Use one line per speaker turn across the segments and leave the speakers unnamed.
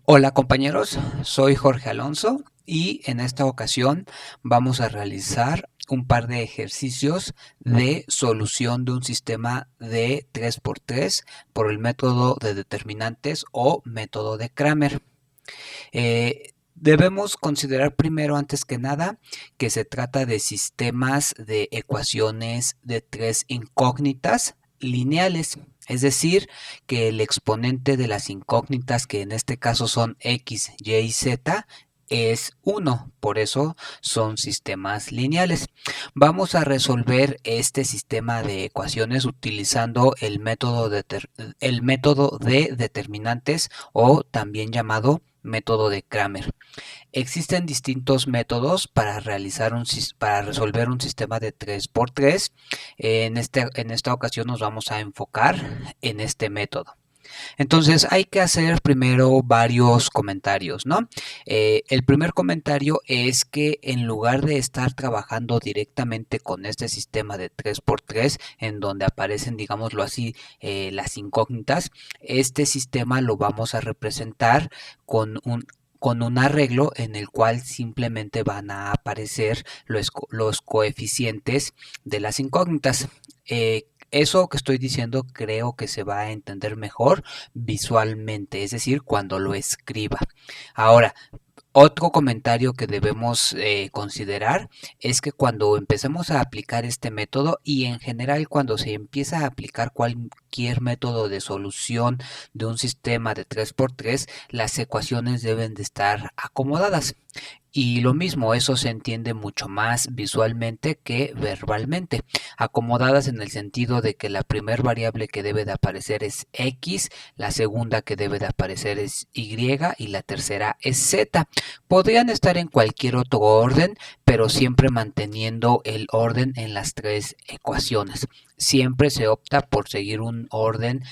Hola compañeros, soy Jorge Alonso y en esta ocasión vamos a realizar un par de ejercicios de solución de un sistema de 3x3 por el método de determinantes o método de Kramer. Debemos considerar primero, antes que nada, que se trata de sistemas de ecuaciones de tres incógnitas lineales. Es decir, que el exponente de las incógnitas, que en este caso son x, y y z, es 1. Por eso son sistemas lineales. Vamos a resolver este sistema de ecuaciones utilizando el método de determinantes o también llamado método de Kramer. Existen distintos métodos para resolver un sistema de 3x3. En esta ocasión nos vamos a enfocar en este método. Entonces hay que hacer primero varios comentarios, ¿no? El primer comentario es que en lugar de estar trabajando directamente con este sistema de 3x3, en donde aparecen, digámoslo así, las incógnitas, este sistema lo vamos a representar con un arreglo en el cual simplemente van a aparecer los coeficientes de las incógnitas. Eso que estoy diciendo creo que se va a entender mejor visualmente, es decir, cuando lo escriba. Ahora, otro comentario que debemos considerar es que cuando empecemos a aplicar este método y en general cuando se empieza a aplicar cualquier método de solución de un sistema de 3x3, las ecuaciones deben de estar acomodadas. Y lo mismo, eso se entiende mucho más visualmente que verbalmente. Acomodadas en el sentido de que la primera variable que debe de aparecer es x, la segunda que debe de aparecer es y y la tercera es z. Podrían estar en cualquier otro orden, pero siempre manteniendo el orden en las tres ecuaciones. Siempre se opta por seguir un orden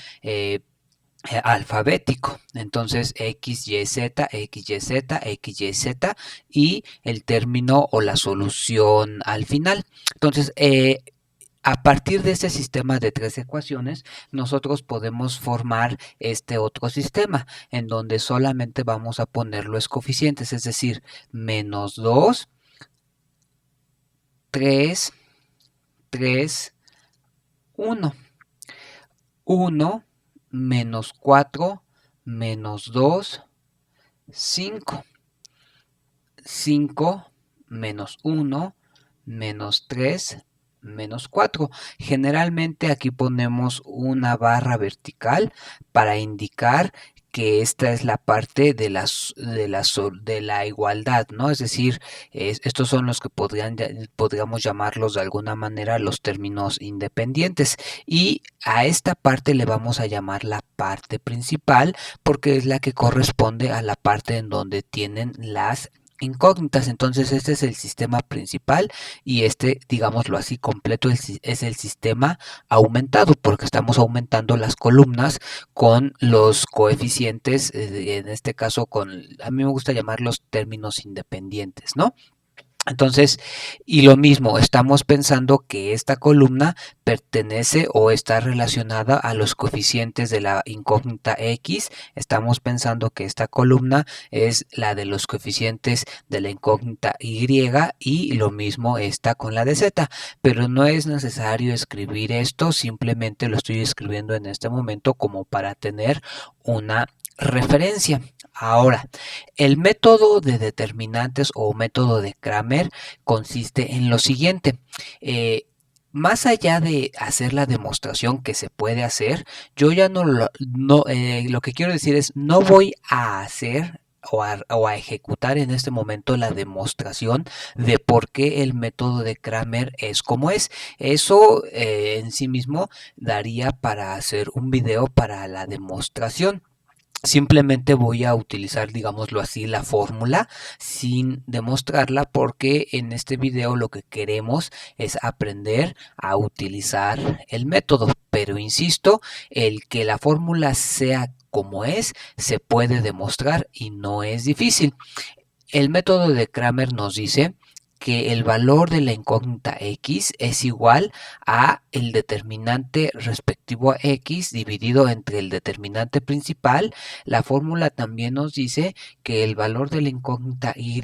alfabético. Entonces x, y, z, x, y, z, x, y, z y el término o la solución al final. Entonces, a partir de este sistema de tres ecuaciones, nosotros podemos formar este otro sistema en donde solamente vamos a poner los coeficientes, es decir, -2, 3, 3, 1. 1, -4, -2, 5. 5, -1, -3, -4. Generalmente aquí ponemos una barra vertical para indicar que esta es la parte de la igualdad, ¿no? Es decir, estos son los que podríamos llamarlos de alguna manera los términos independientes. Y a esta parte le vamos a llamar la parte principal porque es la que corresponde a la parte en donde tienen las incógnitas. Entonces este es el sistema principal y este, digámoslo así, completo es el sistema aumentado porque estamos aumentando las columnas con los coeficientes, en este caso a mí me gusta llamar los términos independientes, ¿no? Entonces, y lo mismo, estamos pensando que esta columna pertenece o está relacionada a los coeficientes de la incógnita x. Estamos pensando que esta columna es la de los coeficientes de la incógnita y y lo mismo está con la de z. Pero no es necesario escribir esto, simplemente lo estoy escribiendo en este momento como para tener una referencia. Ahora, el método de determinantes o método de Kramer consiste en lo siguiente. Más allá de hacer la demostración que se puede hacer, yo ya lo que quiero decir es, no voy a hacer o a ejecutar en este momento la demostración de por qué el método de Kramer es como es. Eso en sí mismo daría para hacer un video para la demostración. Simplemente voy a utilizar, digámoslo así, la fórmula sin demostrarla porque en este video lo que queremos es aprender a utilizar el método. Pero insisto, el que la fórmula sea como es, se puede demostrar y no es difícil. El método de Kramer nos dice que el valor de la incógnita x es igual a el determinante respectivo a x dividido entre el determinante principal. La fórmula también nos dice que el valor de la incógnita y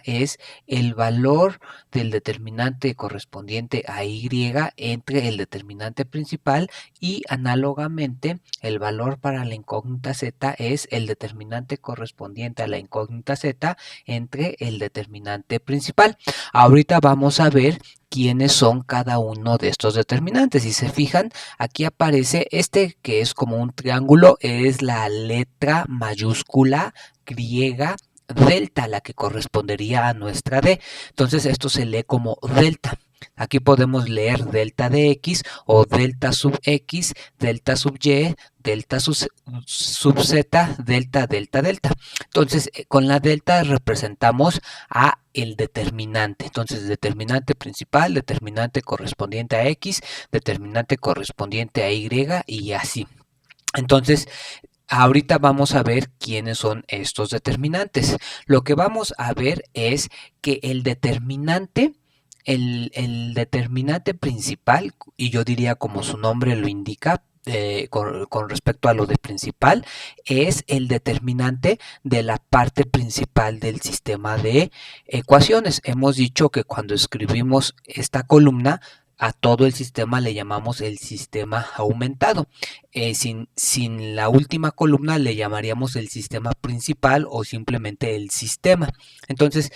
es el valor del determinante correspondiente a y entre el determinante principal, y análogamente el valor para la incógnita z es el determinante correspondiente a la incógnita z entre el determinante principal. Ahorita vamos a ver quiénes son cada uno de estos determinantes. Si se fijan, aquí aparece este que es como un triángulo, es la letra mayúscula griega delta, la que correspondería a nuestra D. Entonces esto se lee como delta. Aquí podemos leer delta de x o delta sub x, delta sub y, delta sub z, delta, delta, delta. Entonces, con la delta representamos a el determinante. Entonces, determinante principal, determinante correspondiente a x, determinante correspondiente a y y así. Entonces, ahorita vamos a ver quiénes son estos determinantes. Lo que vamos a ver es que el determinante principal, y yo diría como su nombre lo indica, con respecto a lo de principal, es el determinante de la parte principal del sistema de ecuaciones. Hemos dicho que cuando escribimos esta columna, a todo el sistema le llamamos el sistema aumentado. Sin la última columna le llamaríamos el sistema principal o simplemente el sistema. Entonces,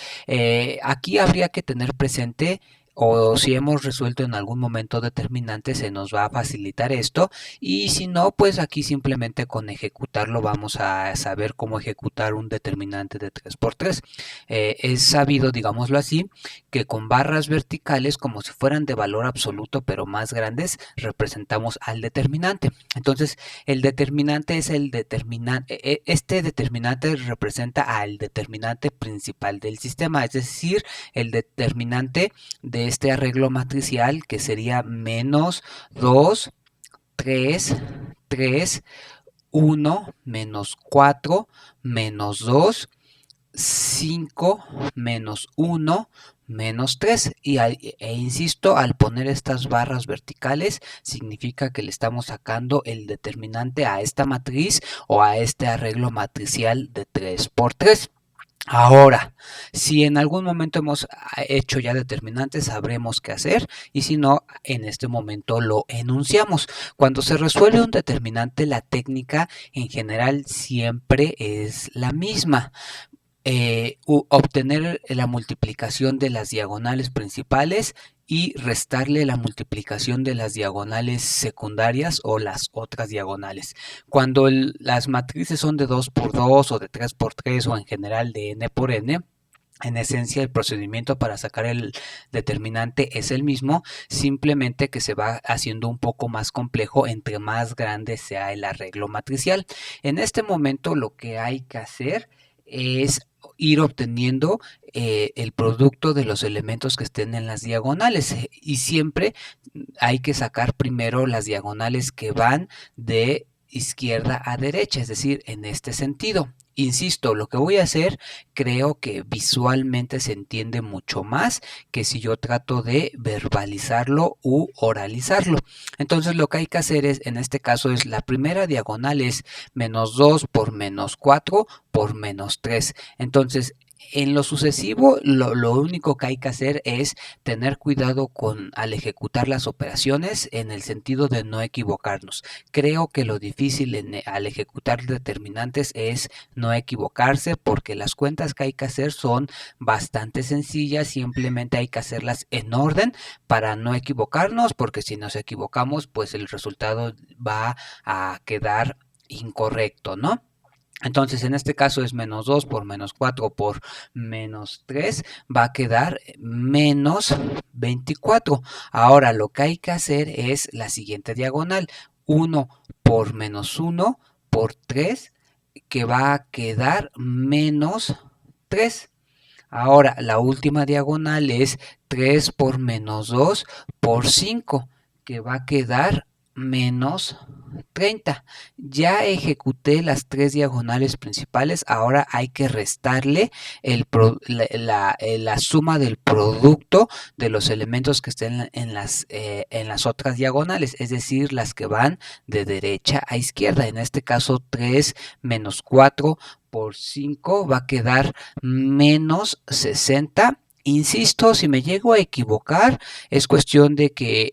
aquí habría que tener presente, o si hemos resuelto en algún momento determinante, se nos va a facilitar esto, y si no, pues aquí simplemente con ejecutarlo vamos a saber cómo ejecutar un determinante de 3×3. Es sabido, digámoslo así, que con barras verticales, como si fueran de valor absoluto pero más grandes, representamos al determinante. Entonces, el determinante es el determinante, este determinante representa al determinante principal del sistema, es decir, el determinante de este arreglo matricial, que sería menos 2, 3, 3, 1, menos 4, menos 2, 5, menos 1, menos 3. Insisto, al poner estas barras verticales significa que le estamos sacando el determinante a esta matriz o a este arreglo matricial de 3×3. Ahora, si en algún momento hemos hecho ya determinantes, sabremos qué hacer, y si no, en este momento lo enunciamos. Cuando se resuelve un determinante, la técnica en general siempre es la misma. Obtener la multiplicación de las diagonales principales y restarle la multiplicación de las diagonales secundarias o las otras diagonales. Cuando las matrices son de 2×2 o de 3×3 o en general de n por n, en esencia el procedimiento para sacar el determinante es el mismo, simplemente que se va haciendo un poco más complejo entre más grande sea el arreglo matricial. En este momento lo que hay que hacer es ir obteniendo el producto de los elementos que estén en las diagonales, y siempre hay que sacar primero las diagonales que van de izquierda a derecha, es decir, en este sentido. Insisto, lo que voy a hacer creo que visualmente se entiende mucho más que si yo trato de verbalizarlo u oralizarlo. Entonces lo que hay que hacer es, en este caso, es la primera diagonal es menos 2 por menos 4 por menos 3. Entonces, en lo sucesivo, lo único que hay que hacer es tener cuidado al ejecutar las operaciones, en el sentido de no equivocarnos. Creo que lo difícil al ejecutar determinantes es no equivocarse, porque las cuentas que hay que hacer son bastante sencillas, simplemente hay que hacerlas en orden para no equivocarnos, porque si nos equivocamos, pues el resultado va a quedar incorrecto, ¿no? Entonces, en este caso es menos 2 por menos 4 por menos 3, va a quedar menos 24. Ahora, lo que hay que hacer es la siguiente diagonal, 1 por menos 1 por 3, que va a quedar menos 3. Ahora, la última diagonal es 3 por menos 2 por 5, que va a quedar menos 30. Ya ejecuté las tres diagonales principales, ahora hay que restarle la suma del producto de los elementos que estén en las otras diagonales, es decir, las que van de derecha a izquierda. En este caso, 3 menos 4 por 5 va a quedar menos 60. Insisto, si me llego a equivocar, es cuestión de que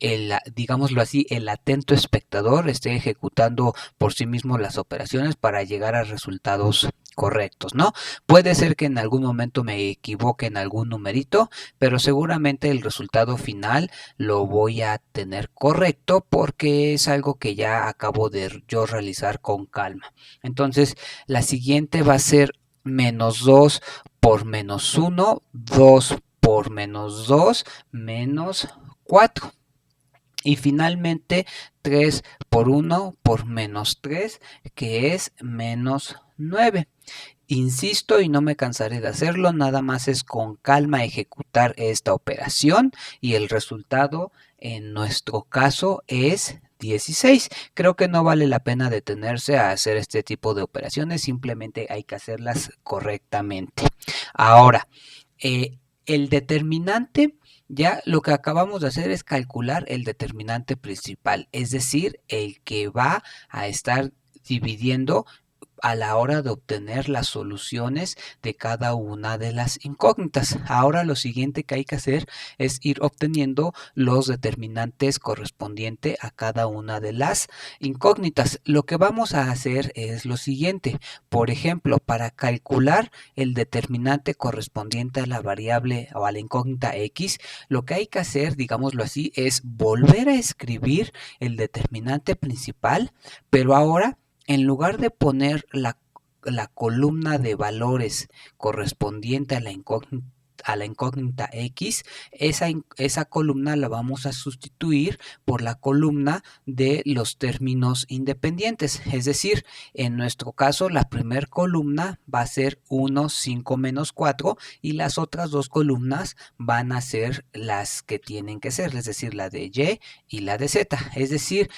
digámoslo así, el atento espectador esté ejecutando por sí mismo las operaciones para llegar a resultados correctos, ¿no? Puede ser que en algún momento me equivoque en algún numerito, pero seguramente el resultado final lo voy a tener correcto porque es algo que ya acabo de yo realizar con calma. Entonces, la siguiente va a ser menos 2 por menos 1, 2 por menos 2, menos 4. Y finalmente 3 por 1 por menos 3, que es menos 9. Insisto y no me cansaré de hacerlo, nada más es con calma ejecutar esta operación y el resultado en nuestro caso es 16. Creo que no vale la pena detenerse a hacer este tipo de operaciones, simplemente hay que hacerlas correctamente. Ahora, el determinante, ya lo que acabamos de hacer es calcular el determinante principal, es decir, el que va a estar dividiendo a la hora de obtener las soluciones de cada una de las incógnitas. Ahora lo siguiente que hay que hacer es ir obteniendo los determinantes correspondientes a cada una de las incógnitas. Lo que vamos a hacer es lo siguiente. Por ejemplo, para calcular el determinante correspondiente a la variable o a la incógnita x, lo que hay que hacer, digámoslo así, es volver a escribir el determinante principal, pero ahora en lugar de poner la columna de valores correspondiente a la incógnita x, esa columna la vamos a sustituir por la columna de los términos independientes. Es decir, en nuestro caso, la primera columna va a ser 1, 5 menos 4 y las otras dos columnas van a ser las que tienen que ser, es decir, la de y y la de z. Es decir,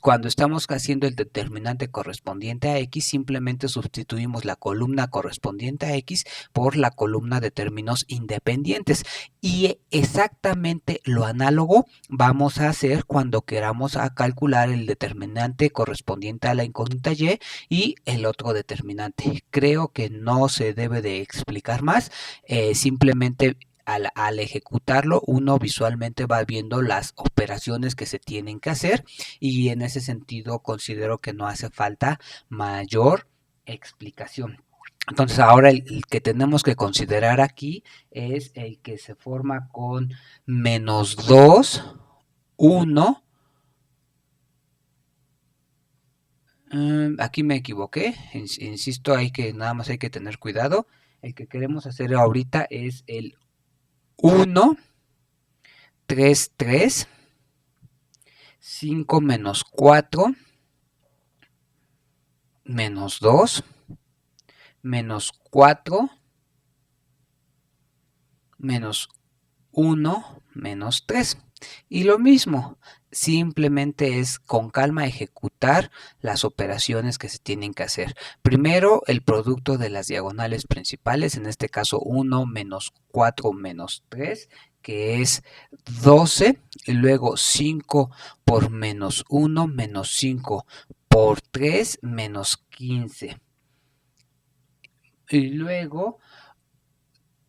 cuando estamos haciendo el determinante correspondiente a x, simplemente sustituimos la columna correspondiente a x por la columna de términos independientes. Y exactamente lo análogo vamos a hacer cuando queramos calcular el determinante correspondiente a la incógnita y el otro determinante. Creo que no se debe de explicar más, simplemente al ejecutarlo, uno visualmente va viendo las operaciones que se tienen que hacer y en ese sentido considero que no hace falta mayor explicación. Entonces ahora el que tenemos que considerar aquí es el que se forma con menos 2, 1. Aquí me equivoqué, insisto, nada más hay que tener cuidado. El que queremos hacer ahorita es el 1, 3, 3, 5 menos 4, menos 2, menos 4, menos 1, menos 3. Y lo mismo, simplemente es con calma ejecutar las operaciones que se tienen que hacer. Primero, el producto de las diagonales principales, en este caso 1 menos 4 menos 3, que es 12, y luego 5 por menos 1 menos 5 por 3 menos 15. Y luego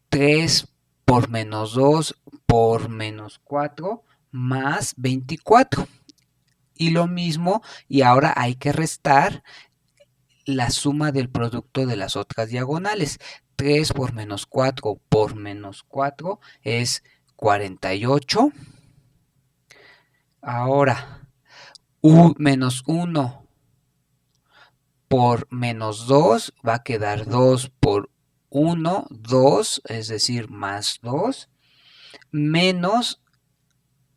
3 por menos 2 por menos 4 más 24. Y lo mismo, y ahora hay que restar la suma del producto de las otras diagonales. 3 por menos 4 por menos 4 es 48. Ahora, menos 1 por menos 2 va a quedar 2 por 1, 2, es decir, más 2, menos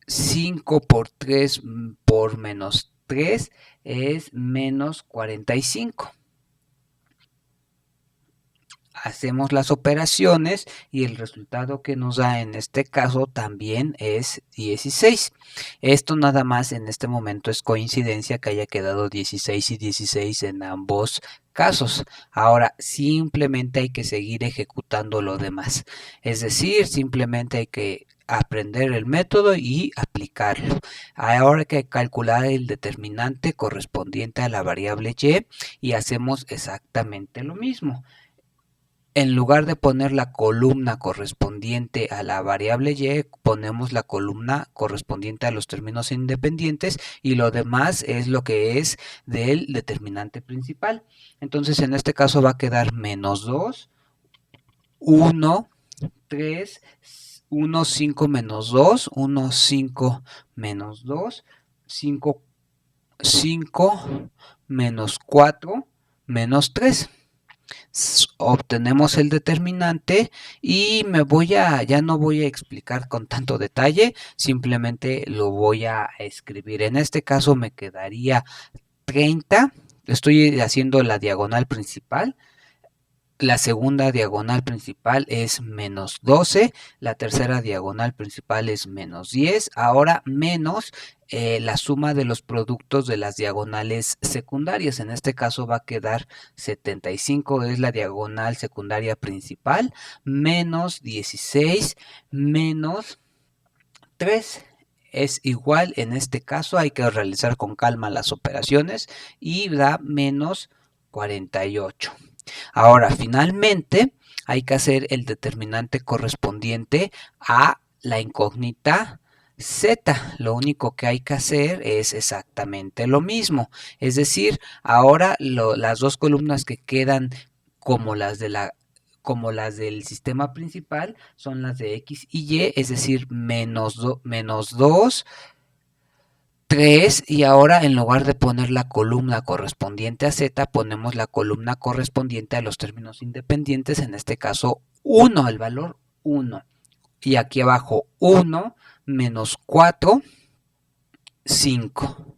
5 por 3 por menos 3 es menos 45. hacemos las operaciones y el resultado que nos da en este caso también es 16. Esto nada más en este momento es coincidencia que haya quedado 16 y 16 en ambos casos. Ahora simplemente hay que seguir ejecutando lo demás. Es decir, simplemente hay que aprender el método y aplicarlo. Ahora hay que calcular el determinante correspondiente a la variable y y hacemos exactamente lo mismo. En lugar de poner la columna correspondiente a la variable y, ponemos la columna correspondiente a los términos independientes y lo demás es lo que es del determinante principal. Entonces en este caso va a quedar menos 2, 1, 3, 1, 5 menos 2, 1, 5 menos 2, 5, 5 menos 4 menos 3. Obtenemos el determinante y ya no voy a explicar con tanto detalle, simplemente lo voy a escribir. En este caso me quedaría 30, estoy haciendo la diagonal principal. La segunda diagonal principal es menos 12, la tercera diagonal principal es menos 10, ahora menos la suma de los productos de las diagonales secundarias. En este caso va a quedar 75, es la diagonal secundaria principal, menos 16, menos 3. Es igual, en este caso hay que realizar con calma las operaciones y da menos 48. Ahora, finalmente, hay que hacer el determinante correspondiente a la incógnita z. Lo único que hay que hacer es exactamente lo mismo. Es decir, ahora las dos columnas que quedan como las del sistema principal son las de x y y, es decir, menos 2, 3, y ahora en lugar de poner la columna correspondiente a z, ponemos la columna correspondiente a los términos independientes, en este caso 1, el valor 1. Y aquí abajo 1 menos 4, 5.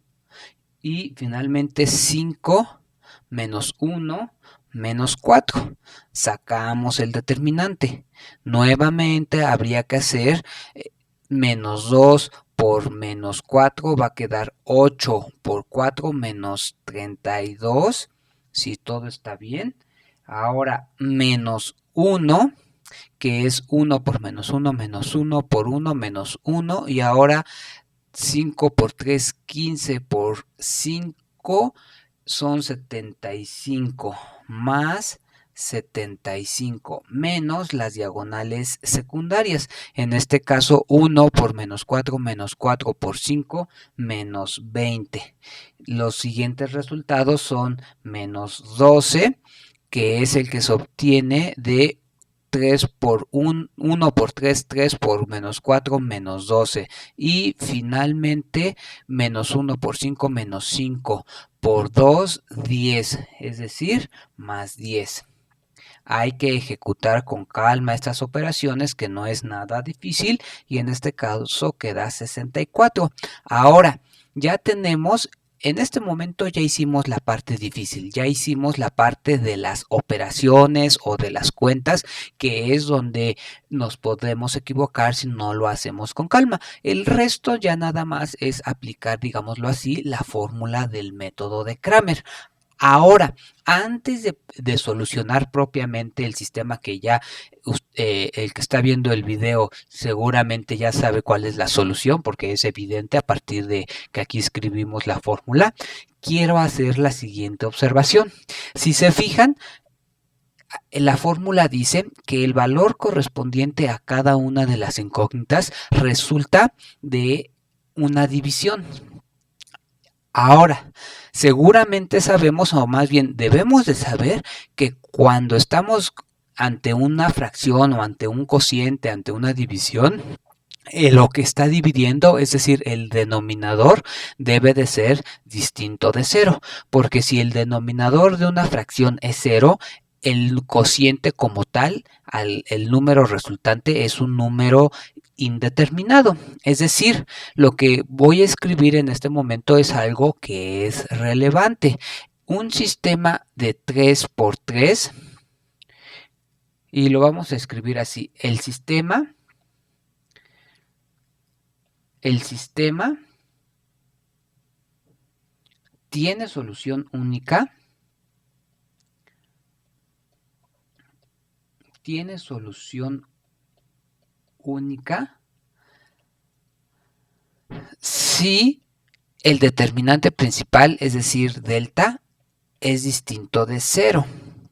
Y finalmente 5 menos 1 menos 4. Sacamos el determinante. Nuevamente habría que hacer menos 2 por menos 4 va a quedar 8 por 4 menos 32, si todo está bien. Ahora menos 1, que es 1 por menos 1 menos 1 por 1 menos 1, y ahora 5 por 3, 15 por 5 son 75, más 75 menos las diagonales secundarias. En este caso 1 por menos 4 por 5 menos 20. Los siguientes resultados son menos 12, que es el que se obtiene de 3 por 1 por 3, 3 por menos 4, menos 12. Y finalmente, menos 1 por 5, menos 5 por 2, 10. Es decir, más 10. Hay que ejecutar con calma estas operaciones, que no es nada difícil, y en este caso queda 64. Ahora, ya tenemos... En este momento ya hicimos la parte difícil, ya hicimos la parte de las operaciones o de las cuentas, que es donde nos podemos equivocar si no lo hacemos con calma. El resto ya nada más es aplicar, digámoslo así, la fórmula del método de Cramer. Ahora, antes de solucionar propiamente el sistema, que ya el que está viendo el video seguramente ya sabe cuál es la solución, porque es evidente a partir de que aquí escribimos la fórmula, quiero hacer la siguiente observación. Si se fijan, la fórmula dice que el valor correspondiente a cada una de las incógnitas resulta de una división. Ahora, seguramente sabemos, o más bien debemos de saber, que cuando estamos ante una fracción o ante un cociente, ante una división, lo que está dividiendo, es decir, el denominador, debe de ser distinto de 0, porque si el denominador de una fracción es 0, el cociente como tal, el número resultante es un número indeterminado. Es decir, lo que voy a escribir en este momento es algo que es relevante. Un sistema de 3 por 3 y lo vamos a escribir así. El sistema tiene solución única. Tiene solución única si el determinante principal, es decir, delta, es distinto de 0.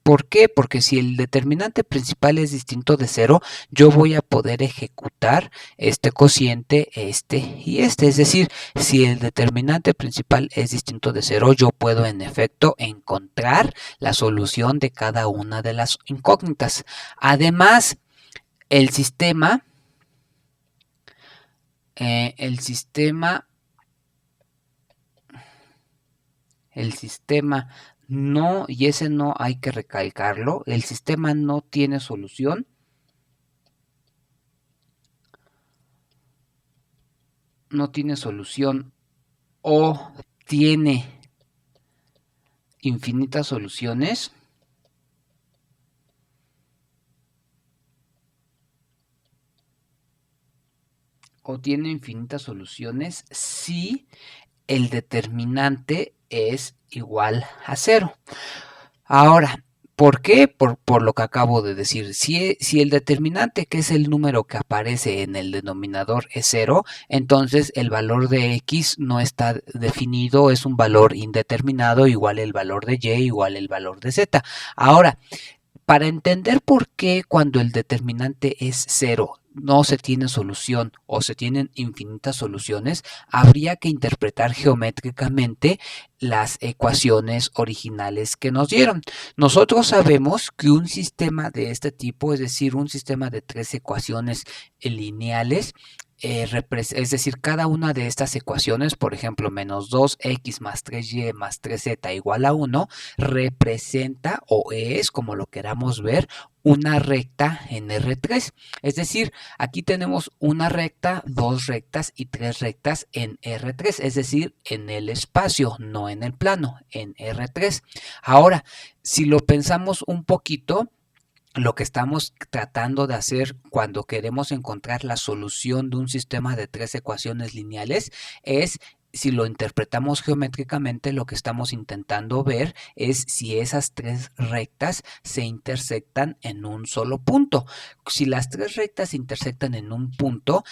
¿Por qué? Porque si el determinante principal es distinto de 0, yo voy a poder ejecutar este cociente, este y este. Es decir, si el determinante principal es distinto de 0, yo puedo en efecto encontrar la solución de cada una de las incógnitas. Además, el sistema el sistema no, y ese no hay que recalcarlo, el sistema no tiene solución. No tiene solución o tiene infinitas soluciones. O tiene infinitas soluciones si el determinante es igual a 0. Ahora, ¿por qué? Por lo que acabo de decir. Si el determinante, que es el número que aparece en el denominador, es 0, entonces el valor de x no está definido, es un valor indeterminado, igual el valor de y, igual el valor de z. Ahora, para entender por qué cuando el determinante es 0 no se tiene solución o se tienen infinitas soluciones, habría que interpretar geométricamente las ecuaciones originales que nos dieron. Nosotros sabemos que un sistema de este tipo, es decir, un sistema de 3 ecuaciones lineales, es decir, cada una de estas ecuaciones, por ejemplo, menos 2x más 3y más 3z igual a 1, representa o es, como lo queramos ver, una recta en R3. Es decir, aquí tenemos una recta, dos rectas y tres rectas en R3, es decir, en el espacio, no en el plano, en R3. Ahora, si lo pensamos un poquito, lo que estamos tratando de hacer cuando queremos encontrar la solución de un sistema de 3 ecuaciones lineales es, si lo interpretamos geométricamente, lo que estamos intentando ver es si esas 3 rectas se intersectan en un solo punto. Si las 3 rectas se intersectan en un punto,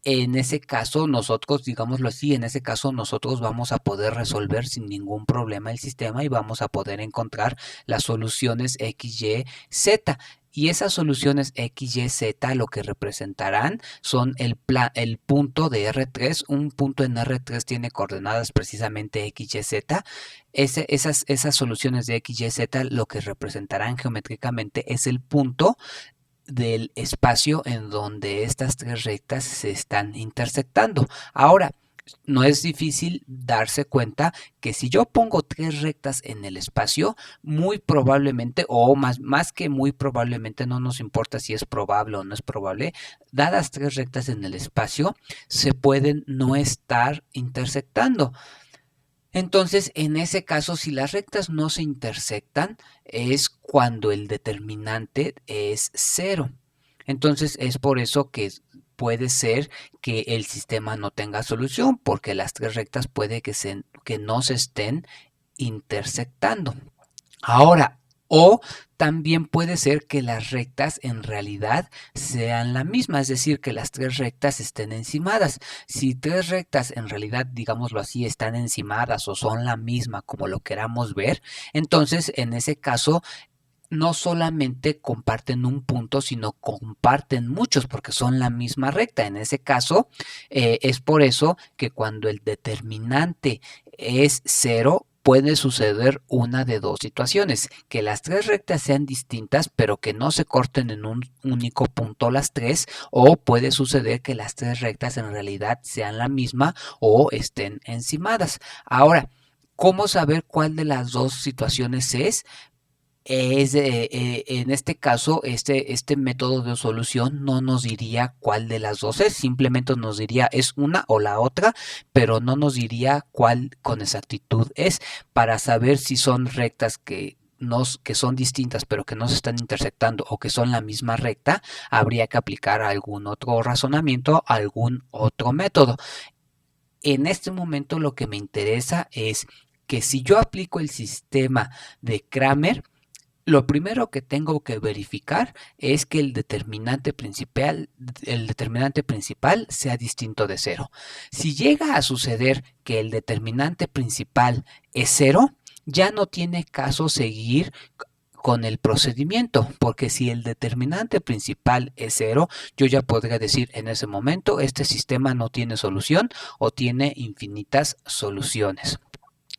en ese caso nosotros, digámoslo así, en ese caso nosotros vamos a poder resolver sin ningún problema el sistema y vamos a poder encontrar las soluciones x, y, z. Y esas soluciones x, y, z lo que representarán son el punto de R3. Un punto en R3 tiene coordenadas precisamente x, y, z. Esas soluciones de x, y, z lo que representarán geométricamente es el punto del espacio en donde estas 3 rectas se están intersectando. Ahora, no es difícil darse cuenta que si yo pongo 3 rectas en el espacio, muy probablemente, o más que muy probablemente, no nos importa si es probable o no es probable, dadas 3 rectas en el espacio, se pueden no estar intersectando. Entonces, en ese caso, si las rectas no se intersectan, es cuando el determinante es 0. Entonces, es por eso que puede ser que el sistema no tenga solución, porque las 3 rectas puede que no se estén intersectando. Ahora, o también puede ser que las rectas en realidad sean la misma, es decir, que las 3 rectas estén encimadas. Si 3 rectas en realidad, digámoslo así, están encimadas o son la misma, como lo queramos ver, entonces en ese caso no solamente comparten un punto, sino comparten muchos porque son la misma recta. En ese caso, es por eso que cuando el determinante es 0, puede suceder una de dos situaciones, que las 3 rectas sean distintas, pero que no se corten en un único punto las 3, o puede suceder que las 3 rectas en realidad sean la misma o estén encimadas. Ahora, ¿cómo saber cuál de las dos situaciones es? En este caso, este método de solución no nos diría cuál de las dos es, simplemente nos diría es una o la otra, pero no nos diría cuál con exactitud es. Para saber si son rectas que que son distintas pero que no se están intersectando o que son la misma recta, habría que aplicar algún otro razonamiento, algún otro método. En este momento lo que me interesa es que si yo aplico el sistema de Cramer, lo primero que tengo que verificar es que el determinante principal sea distinto de cero. Si llega a suceder que el determinante principal es cero, ya no tiene caso seguir con el procedimiento, porque si el determinante principal es cero, yo ya podría decir en ese momento este sistema no tiene solución o tiene infinitas soluciones.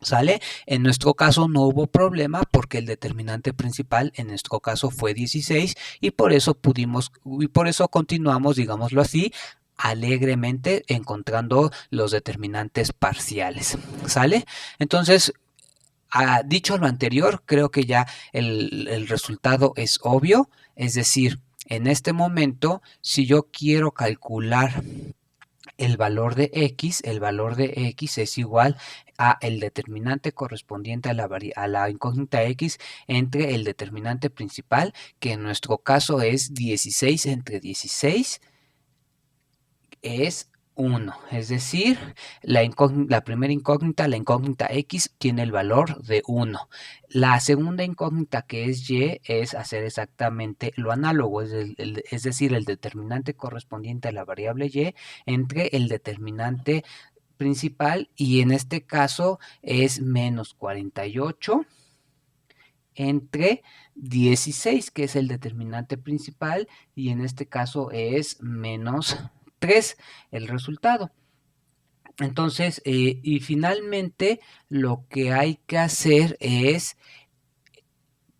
¿Sale? En nuestro caso no hubo problema porque el determinante principal en nuestro caso fue 16 y por eso continuamos, digámoslo así, alegremente encontrando los determinantes parciales. ¿Sale? Entonces, dicho lo anterior, creo que ya el resultado es obvio, es decir, en este momento, si yo quiero calcular el valor de x es igual a el determinante correspondiente a la incógnita x entre el determinante principal, que en nuestro caso es 16 entre 16, es 1, es decir, la primera incógnita, la incógnita x, tiene el valor de 1. La segunda incógnita, que es y, es hacer exactamente lo análogo, es decir, el determinante correspondiente a la variable y entre el determinante principal, y en este caso es menos 48 entre 16, que es el determinante principal, y en este caso es menos 3 el resultado. Entonces, y finalmente lo que hay que hacer es,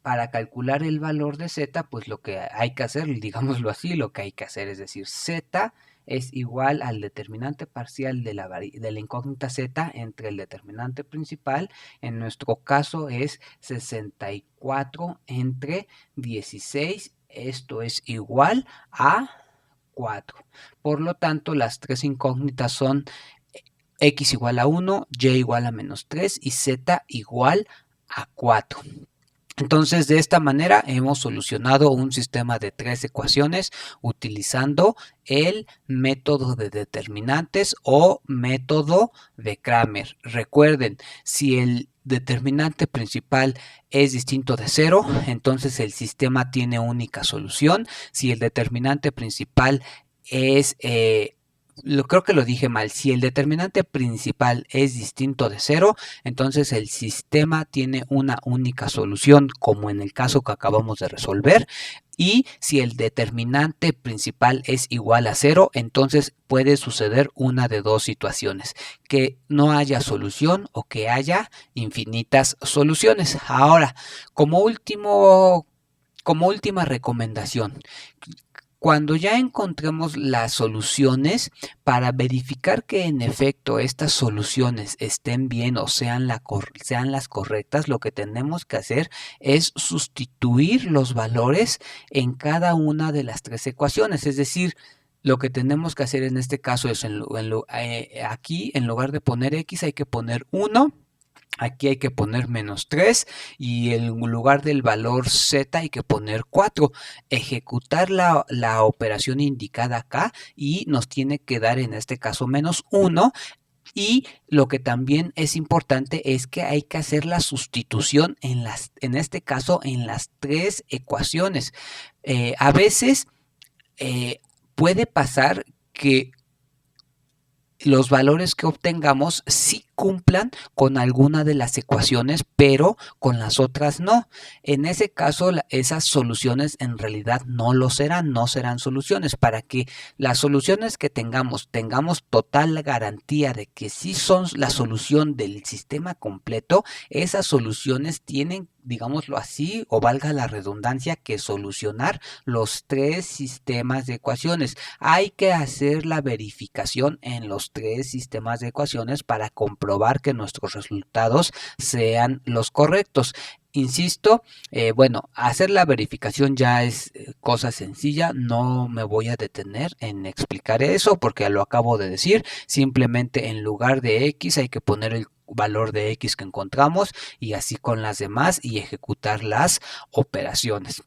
para calcular el valor de z, pues lo que hay que hacer, digámoslo así, lo que hay que hacer es decir, z es igual al determinante parcial de la incógnita z entre el determinante principal, en nuestro caso es 64 entre 16, esto es igual a 4. Por lo tanto, las tres incógnitas son x igual a 1, y igual a menos 3 y z igual a 4. Entonces, de esta manera hemos solucionado un sistema de tres ecuaciones utilizando el método de determinantes o método de Cramer. Recuerden, si el determinante principal es distinto de cero, entonces el sistema tiene única solución. Si el determinante principal es creo que lo dije mal. Si el determinante principal es distinto de cero, entonces el sistema tiene una única solución, como en el caso que acabamos de resolver. Y si el determinante principal es igual a cero, entonces puede suceder una de dos situaciones: que no haya solución o que haya infinitas soluciones. Ahora, como última recomendación, cuando ya encontremos las soluciones, para verificar que en efecto estas soluciones estén bien o sean las correctas, lo que tenemos que hacer es sustituir los valores en cada una de las tres ecuaciones. Es decir, lo que tenemos que hacer en este caso es, aquí en lugar de poner x hay que poner 1. Aquí hay que poner menos 3 y en lugar del valor z hay que poner 4. Ejecutar la operación indicada acá y nos tiene que dar en este caso menos 1. Y lo que también es importante es que hay que hacer la sustitución en este caso en las tres ecuaciones. A veces puede pasar que los valores que obtengamos sí cumplan con alguna de las ecuaciones, pero con las otras no. En ese caso, esas soluciones en realidad no serán soluciones. Para que las soluciones que tengamos total garantía de que sí son la solución del sistema completo, esas soluciones tienen, digámoslo así, o valga la redundancia, que solucionar los tres sistemas de ecuaciones. Hay que hacer la verificación en los tres sistemas de ecuaciones para comprobar que nuestros resultados sean los correctos. Insisto, bueno, hacer la verificación ya es cosa sencilla, no me voy a detener en explicar eso porque lo acabo de decir. Simplemente en lugar de x hay que poner valor de x que encontramos y así con las demás y ejecutar las operaciones.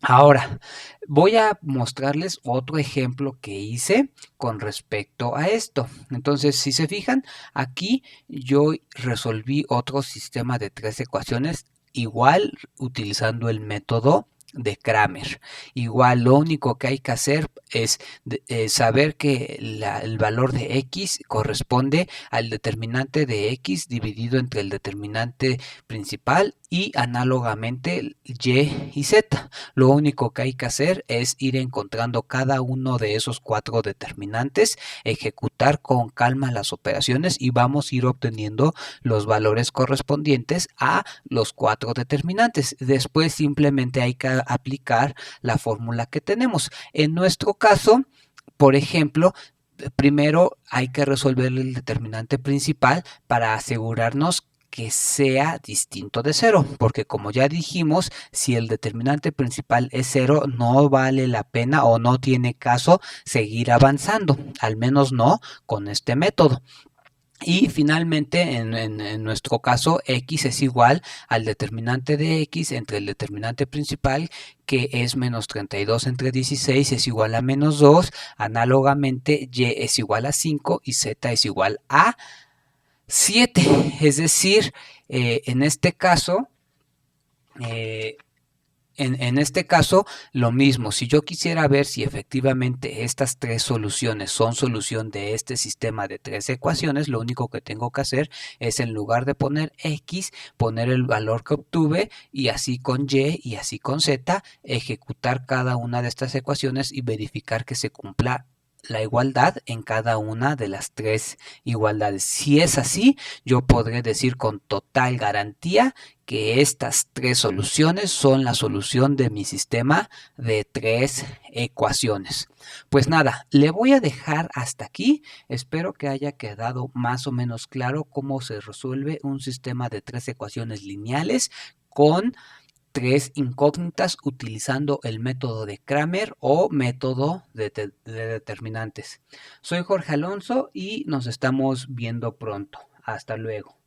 Ahora, voy a mostrarles otro ejemplo que hice con respecto a esto. Entonces, si se fijan, aquí yo resolví otro sistema de 3 ecuaciones igual utilizando el método de Cramer. Igual lo único que hay que hacer es saber que el valor de x corresponde al determinante de x dividido entre el determinante principal y análogamente y y z. Lo único que hay que hacer es ir encontrando cada uno de esos 4 determinantes, ejecutar con calma las operaciones y vamos a ir obteniendo los valores correspondientes a los 4 determinantes. Después simplemente hay que aplicar la fórmula que tenemos. En nuestro caso, por ejemplo, primero hay que resolver el determinante principal para asegurarnos que sea distinto de cero, porque como ya dijimos, si el determinante principal es cero, no vale la pena o no tiene caso seguir avanzando, al menos no con este método. Y finalmente, en nuestro caso, x es igual al determinante de x entre el determinante principal, que es menos 32 entre 16 es igual a menos 2. Análogamente, y es igual a 5 y z es igual a 7. Es decir, en este caso, en este caso, lo mismo, si yo quisiera ver si efectivamente estas 3 soluciones son solución de este sistema de 3 ecuaciones, lo único que tengo que hacer es en lugar de poner x, poner el valor que obtuve y así con y y así con z, ejecutar cada una de estas ecuaciones y verificar que se cumpla la igualdad en cada una de las 3 igualdades. Si es así, yo podré decir con total garantía que estas 3 soluciones son la solución de mi sistema de 3 ecuaciones. Pues nada, le voy a dejar hasta aquí. Espero que haya quedado más o menos claro cómo se resuelve un sistema de 3 ecuaciones lineales con 3 incógnitas utilizando el método de Cramer o método de determinantes. Soy Jorge Alonso y nos estamos viendo pronto. Hasta luego.